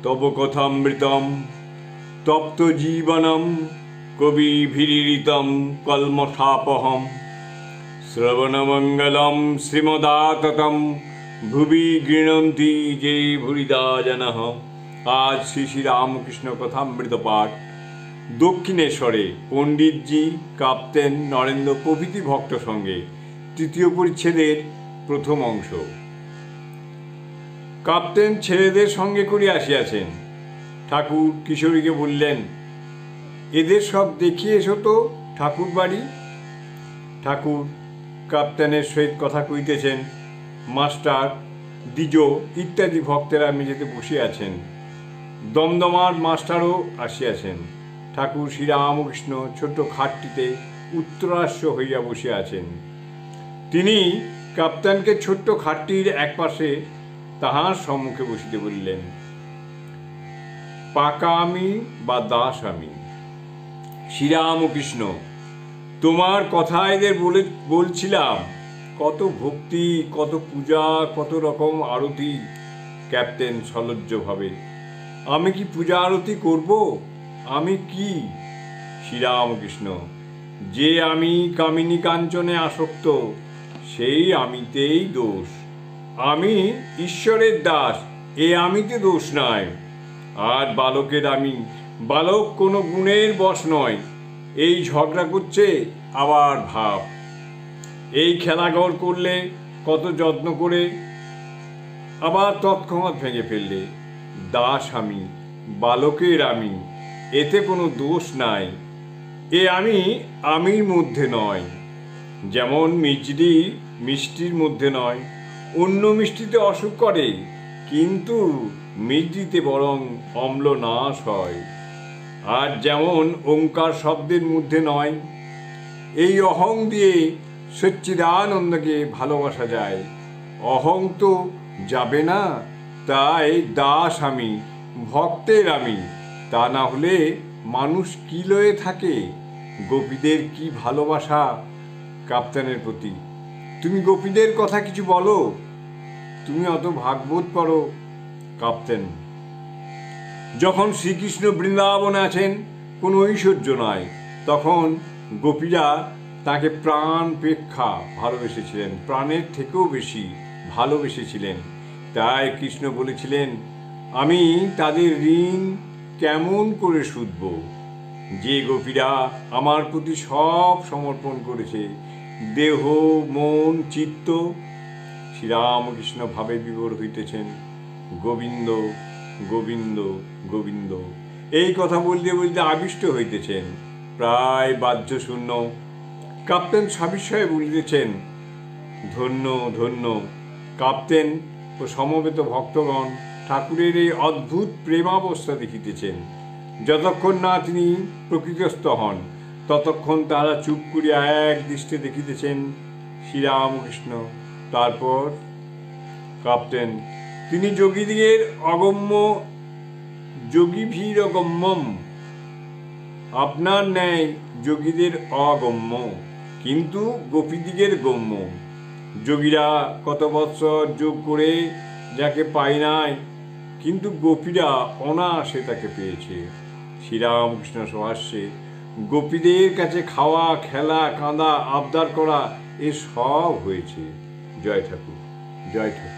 তব কথামৃতম তপ্ত জীবনম কবিভিরিতম কলমশাপহম শ্রবণমঙ্গলম শ্রীমদাততম ভুবি গৃণন্তি যে ভুরিদা জনঃ। আজ শ্রী শ্রী রামকৃষ্ণ কথামৃত পাঠ। দক্ষিণেশ্বরে পণ্ডিতজি, কাপ্তেন নরেন্দ্র প্রভৃতি ভক্ত সঙ্গে তৃতীয় পরিচ্ছেদের প্রথম অংশ। কাপ্তেন ছেলেদের সঙ্গে করে আসিয়াছেন। ঠাকুর কিশোরীকে বললেন, এদের সব দেখিয়ে এসো তো ঠাকুর বাড়ি। ঠাকুর কাপ্তেনের সহিত কথা কইতেছেন। মাস্টার, দ্বিজ ইত্যাদি ভক্তেরা মেঝেতে বসে আছেন। দমদমার মাস্টারও আসিয়াছেন। ঠাকুর শ্রীরামকৃষ্ণ ছোট্ট খাটটিতে উত্তরাস্য হইয়া বসে আছেন। তিনি কাপ্তেনকে ছোট্ট খাটটির একপাশে তাহার সম্মুখে বসিতে বললেন। পাকা আমি বা দাস আমি? শ্রীরামকৃষ্ণ, তোমার কথা এদের বলছিলাম, কত ভক্তি, কত পূজা, কত রকম আরতি। ক্যাপ্টেন সলজ্জভাবে, আমি কি পূজা আরতি করব? আমি কি? শ্রীরামকৃষ্ণ, যে আমি কামিনী কাঞ্চনে আসক্ত, সেই আমিতেই দোষ। আমি ঈশ্বরের দাস, এ আমিতে দোষ নাই। আর বালকের আমি, বালক কোনো গুণের বশ নয়। এই ঝগড়া করছে আবার ভাব, এই খেলাঘর করলে কত যত্ন করে, আবার তৎক্ষণাৎ ভেঙে ফেললে। দাস আমি, বালকের আমি, এতে কোনো দোষ নাই। এ আমি আমির মধ্যে নয়। যেমন মিষ্টির মধ্যে নয়। অন্য মিষ্টিতে অসুখ করে, কিন্তু মিষ্টিতে বরং অম্ল নাশ হয়। আর যেমন ওঙ্কার শব্দের মধ্যে নয়। এই অহং দিয়ে সচ্চিদানন্দকে ভালোবাসা যায়। অহং তো যাবে না। তাই দাস আমি, ভক্তের আমি। তা না হলে মানুষ কি লয়ে থাকে? গোপীদের কি ভালোবাসা কাপ্তেনের প্রতি! তুমি গোপীদের কথা কিছু বলো। তুমি অত ভাগবত পড়ো। কাপ্তেন, যখন শ্রীকৃষ্ণ বৃন্দাবনে আছেন, কোনো ঐশ্বর্য নয়, তখন গোপীরা তাকে প্রাণপেক্ষা ভালোবেসেছিলেন, প্রাণের থেকেও বেশি ভালোবেসেছিলেন। তাই কৃষ্ণ বলেছিলেন, আমি তাদের ঋণ কেমন করে শুধব? যে গোপীরা আমার প্রতি সব সমর্পণ করেছে, দেহ, মন, চিত্ত। শ্রীরামকৃষ্ণ ভাবে বিভোর হইতেছেন। গোবিন্দ গোবিন্দ গোবিন্দ, এই কথা বলতে বলতে আবিষ্ট হইতেছেন, প্রায় বাহ্য শূন্য। কাপ্তেন সবিস্ময়ে বলিতেছেন, ধন্য ধন্য। কাপ্তেন ও সমবেত ভক্তগণ ঠাকুরের এই অদ্ভুত প্রেমাবস্থা দেখিতেছেন। যতক্ষণ না তিনি প্রকৃতিস্থ হন, ততক্ষণ তারা চুপ করিয়া এক দৃষ্টে দেখিতেছেন শ্রীরামকৃষ্ণ। তারপর কাপ্তেন, তিনি যোগীদিগের অগম্য, যোগীভিরগম্যম। আপনার ন্যায় যোগীদের অগম্য, কিন্তু গোপীদিগের গম্য। যোগীরা কত বৎসর যোগ করে যাকে পায় নাই, কিন্তু গোপীরা অনায়াসে তাকে পেয়েছে। শ্রীরামকৃষ্ণ সহাস্যে, গোপীদের কাছে খাওয়া, খেলা, কাঁদা, আবদার করা, এ সব হয়েছে। জয় ঠাকুর, জয় ঠাকুর।